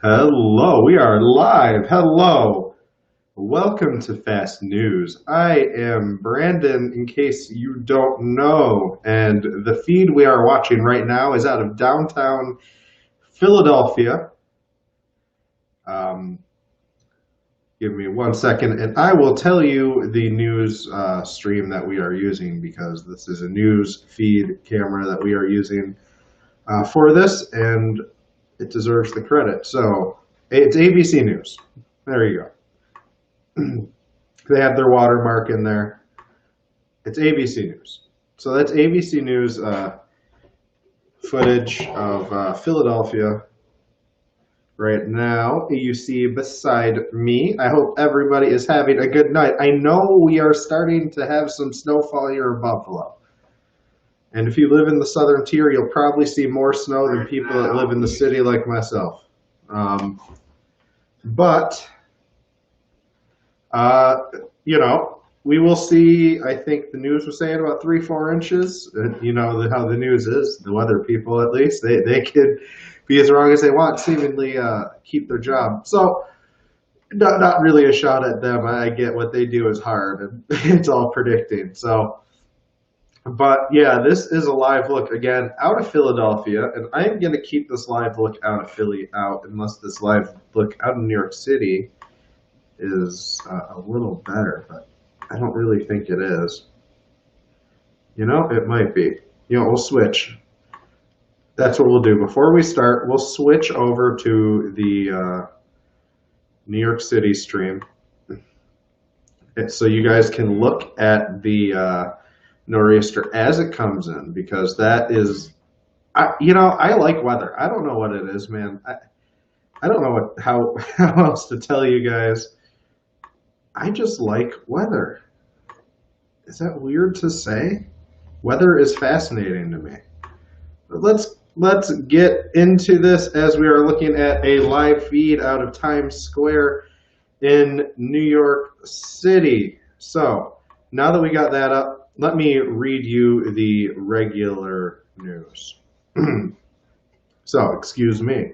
Hello, we are live. Hello. Welcome to Fast News. I am Brandon, in case you don't know, and the feed we are watching right now is out of downtown Philadelphia. Um, Give me 1 second, and I will tell you the news stream that we are using because this is a news feed camera that we are using for this, and it deserves the credit. So it's ABC News. There you go. They have their watermark in there. It's ABC News. So that's ABC News footage of Philadelphia right now. You see beside me. I hope everybody is having a good night. I know we are starting to have some snowfall here in Buffalo. And if you live in the southern tier, you'll probably see more snow than people that live in the city like myself. But we will see. I think the news was saying about 3-4 inches. You know how the news is. The weather people, at least, they could be as wrong as they want, seemingly keep their job. So not really a shot at them. I get what they do is hard, and it's all predicting. So. But yeah, this is a live look again out of Philadelphia, and I am going to keep this live look out of Philly out unless this live look out in New York City is a little better, but I don't really think it is. You know, it might be. You know, we'll switch. That's what we'll do. Before we start, we'll switch over to the New York City stream so you guys can look at the nor'easter as it comes in, because that is, I like weather. I don't know what it is, man. I don't know how else to tell you guys. I just like weather. Is that weird to say? Weather is fascinating to me. But let's get into this as we are looking at a live feed out of Times Square in New York City. So now that we got that up, let me read you the regular news. So, excuse me.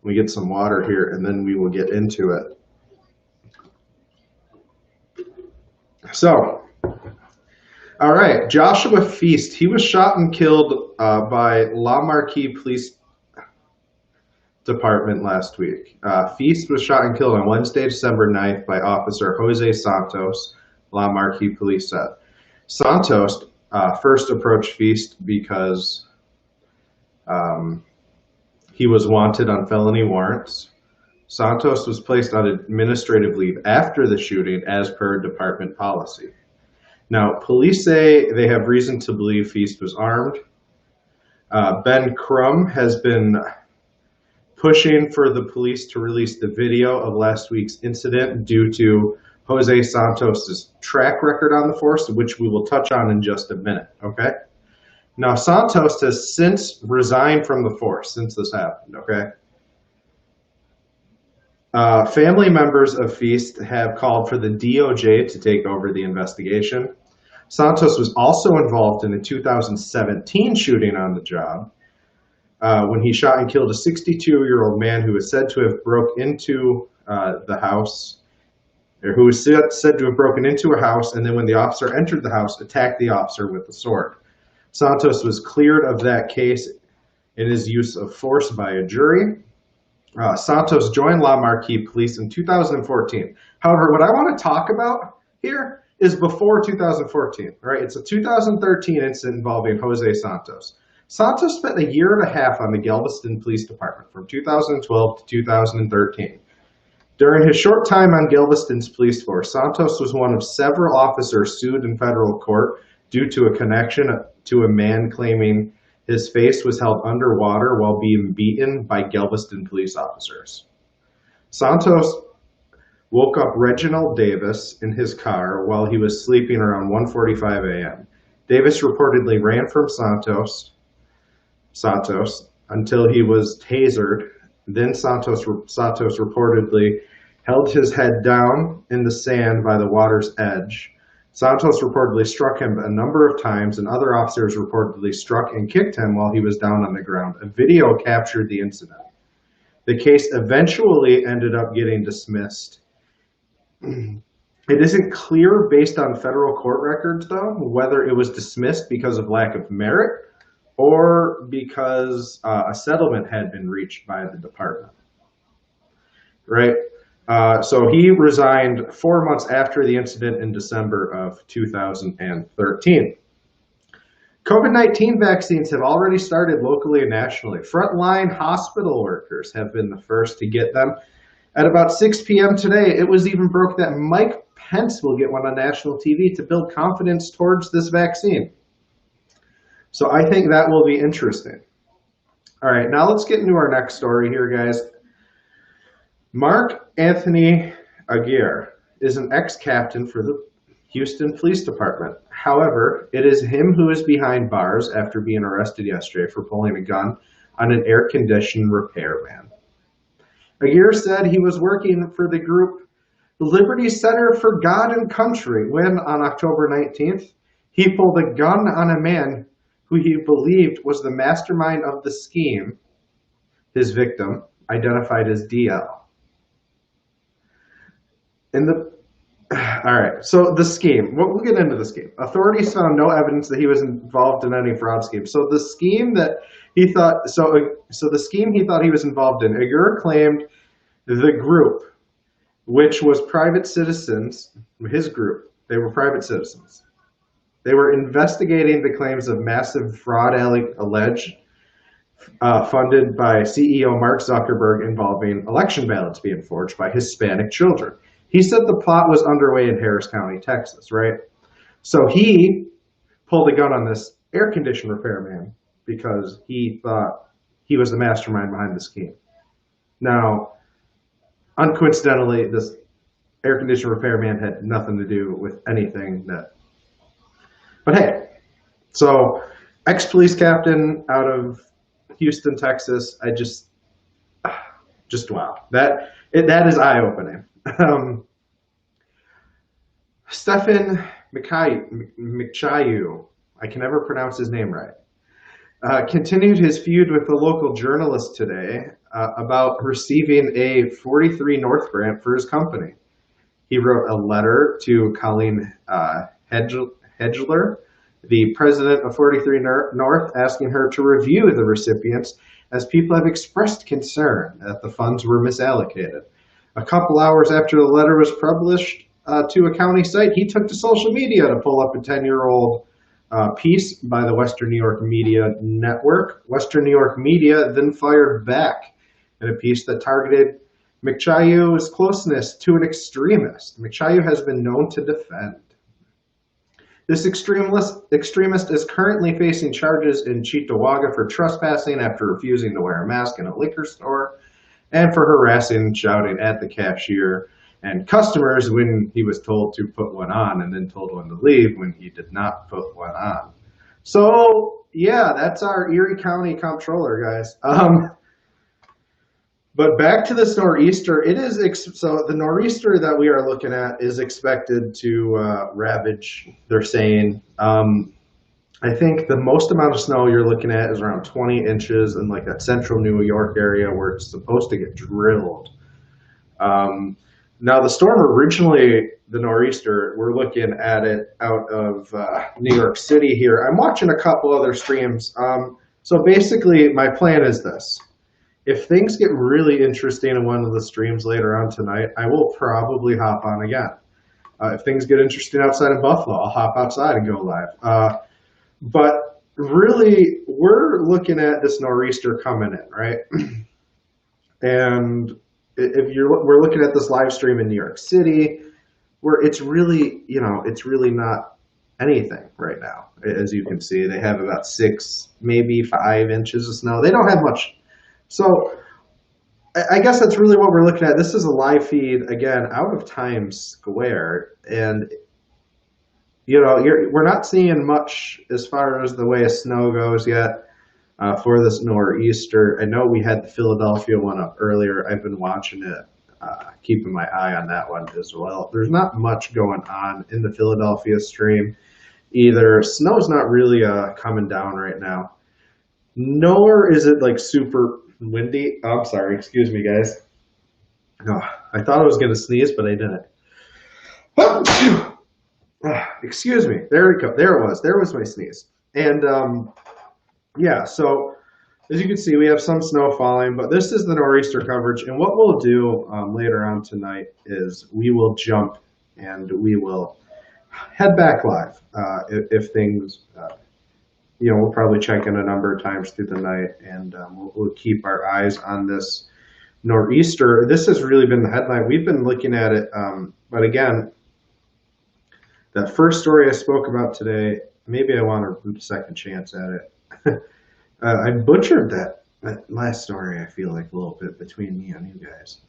Let me get some water here, and then we will get into it. So, all right, Joshua Feast. He was shot and killed by La Marquis Police Department last week. Feast was shot and killed on Wednesday, December 9th by Officer Jose Santos, La Marquis Police said. Santos first approached Feast because he was wanted on felony warrants. Santos was placed on administrative leave after the shooting as per department policy. Now, police say they have reason to believe Feast was armed. Ben Crumb has been pushing for the police to release the video of last week's incident due to Jose Santos' track record on the force, which we will touch on in just a minute, okay? Now, Santos has since resigned from the force since this happened, okay? Family members of Feast have called for the DOJ to take over the investigation. Santos was also involved in a 2017 shooting on the job when he shot and killed a 62-year-old man who was said to have broke into the house, or who was said to have broken into a house, and then when the officer entered the house, attacked the officer with a sword. Santos was cleared of that case in his use of force by a jury. Santos joined La Marquis Police in 2014. However, what I want to talk about here is before 2014, right? It's a 2013 incident involving Jose Santos. Santos spent a year and a half on the Galveston Police Department from 2012 to 2013. During his short time on Galveston's police force, Santos was one of several officers sued in federal court due to a connection to a man claiming his face was held underwater while being beaten by Galveston police officers. Santos woke up Reginald Davis in his car while he was sleeping around 1:45 a.m. Davis reportedly ran from Santos until he was tasered. Then Santos reportedly held his head down in the sand by the water's edge. Santos reportedly struck him a number of times, and other officers reportedly struck and kicked him while he was down on the ground. A video captured the incident. The case eventually ended up getting dismissed. It isn't clear based on federal court records, though, whether it was dismissed because of lack of merit or because a settlement had been reached by the department. Right? So he resigned 4 months after the incident in December of 2013. COVID-19 vaccines have already started locally and nationally. Frontline hospital workers have been the first to get them. At about 6 p.m. today, it was even broke that Mike Pence will get one on national TV to build confidence towards this vaccine. So I think that will be interesting. All right, now let's get into our next story here, guys. Mark Anthony Aguirre is an ex-captain for the Houston Police Department. However, it is him who is behind bars after being arrested yesterday for pulling a gun on an air-conditioned repairman. Aguirre said he was working for the group Liberty Center for God and Country when, on October 19th, he pulled a gun on a man who he believed was the mastermind of the scheme. His victim, identified as DL. All right, so the scheme. We'll get into the scheme. Authorities found no evidence that he was involved in any fraud scheme. So the scheme that he thought, the scheme he thought he was involved in, Aguirre claimed the group, which was private citizens, his group, they were private citizens. They were investigating the claims of massive fraud alleged, funded by CEO Mark Zuckerberg involving election ballots being forged by Hispanic children. He said the plot was underway in Harris County, Texas, right? So he pulled a gun on this air condition repairman because he thought he was the mastermind behind the scheme. Now, uncoincidentally, this air condition repairman had nothing to do with anything that. But hey, so ex-police captain out of Houston, Texas. I just wow. That is eye-opening. Stephen Mikchayu, I can never pronounce his name right, continued his feud with a local journalist today about receiving a 43 North grant for his company. He wrote a letter to Colleen Hedgler, the president of 43 North, asking her to review the recipients as people have expressed concern that the funds were misallocated. A couple hours after the letter was published to a county site, he took to social media to pull up a 10-year-old piece by the Western New York Media Network. Western New York Media then fired back in a piece that targeted Mikchayu's closeness to an extremist. Mikchayu has been known to defend. This extremist is currently facing charges in Cheektowaga for trespassing after refusing to wear a mask in a liquor store, and for harassing and shouting at the cashier and customers when he was told to put one on and then told one to leave when he did not put one on. So, yeah, that's our Erie County comptroller, guys. But back to this nor'easter, so the nor'easter that we are looking at is expected to ravage, they're saying. I think the most amount of snow you're looking at is around 20 inches in like that central New York area where it's supposed to get drilled. Now the storm originally, the nor'easter, we're looking at it out of New York City here. I'm watching a couple other streams. So basically my plan is this. If things get really interesting in one of the streams later on tonight, I will probably hop on again. If things get interesting outside of Buffalo, I'll hop outside and go live. But really, we're looking at this nor'easter coming in, right? And we're looking at this live stream in New York City, where it's really, it's really not anything right now. As you can see, they have about 6, maybe 5 inches of snow. They don't have much. So I guess that's really what we're looking at. This is a live feed, again, out of Times Square. And, we're not seeing much as far as the way of snow goes yet for this nor'easter. I know we had the Philadelphia one up earlier. I've been watching it, keeping my eye on that one as well. There's not much going on in the Philadelphia stream either. Snow's not really coming down right now. Nor is it like super windy. Oh, I'm sorry. Excuse me, guys. Oh, I thought I was going to sneeze, but I didn't. Excuse me. There we go. There it was. There was my sneeze. And yeah, so as you can see, we have some snow falling, but this is the nor'easter coverage. And what we'll do later on tonight is we will jump and we will head back live if things, we'll probably check in a number of times through the night, and we'll keep our eyes on this nor'easter. This has really been the headline. We've been looking at it, but again, that first story I spoke about today, maybe I want a second chance at it. I butchered that last story, I feel like, a little bit between me and you guys.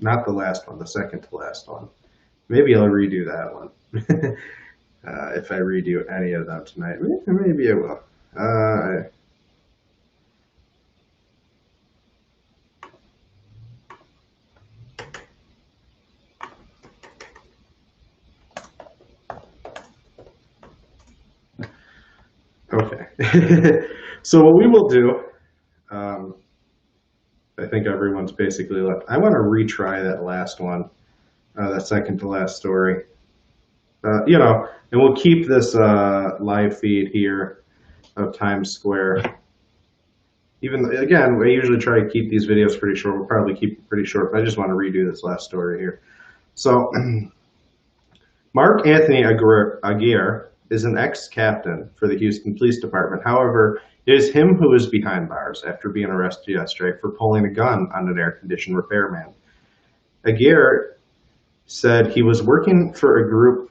Not the last one, the second to last one. Maybe I'll redo that one. If I redo any of them tonight. Maybe I will. Okay. So what we will do, I think everyone's basically left. I want to retry that last one, that second to last story. And we'll keep this live feed here of Times Square. Even again, I usually try to keep these videos pretty short. We'll probably keep it pretty short, but I just want to redo this last story here. So, Mark Anthony Aguirre is an ex-captain for the Houston Police Department. However, it is him who is behind bars after being arrested yesterday for pulling a gun on an air-conditioned repairman. Aguirre said he was working for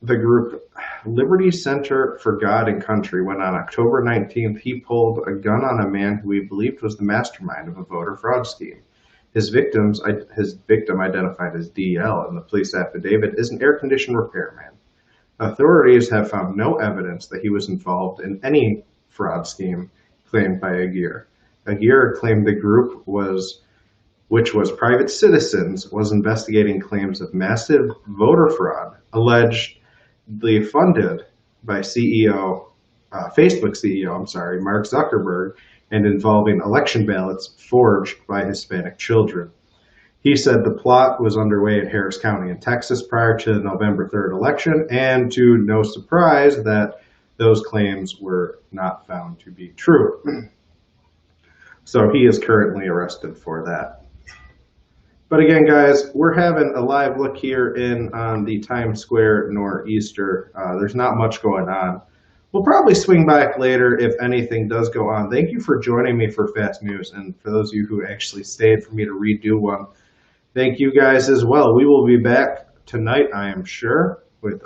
the group Liberty Center for God and Country, when on October 19th he pulled a gun on a man who he believed was the mastermind of a voter fraud scheme. His victim, identified as DL in the police affidavit, is an air-conditioned repairman. Authorities have found no evidence that he was involved in any fraud scheme claimed by Aguirre. Aguirre claimed the group which was private citizens, was investigating claims of massive voter fraud allegedly funded by Facebook CEO, Mark Zuckerberg, and involving election ballots forged by Hispanic children. He said the plot was underway in Harris County in Texas prior to the November 3rd election, and to no surprise that those claims were not found to be true. So he is currently arrested for that. But again, guys, we're having a live look here on the Times Square nor'easter. There's not much going on. We'll probably swing back later if anything does go on. Thank you for joining me for Fast News, and for those of you who actually stayed for me to redo one, thank you guys as well. We will be back tonight, I am sure, with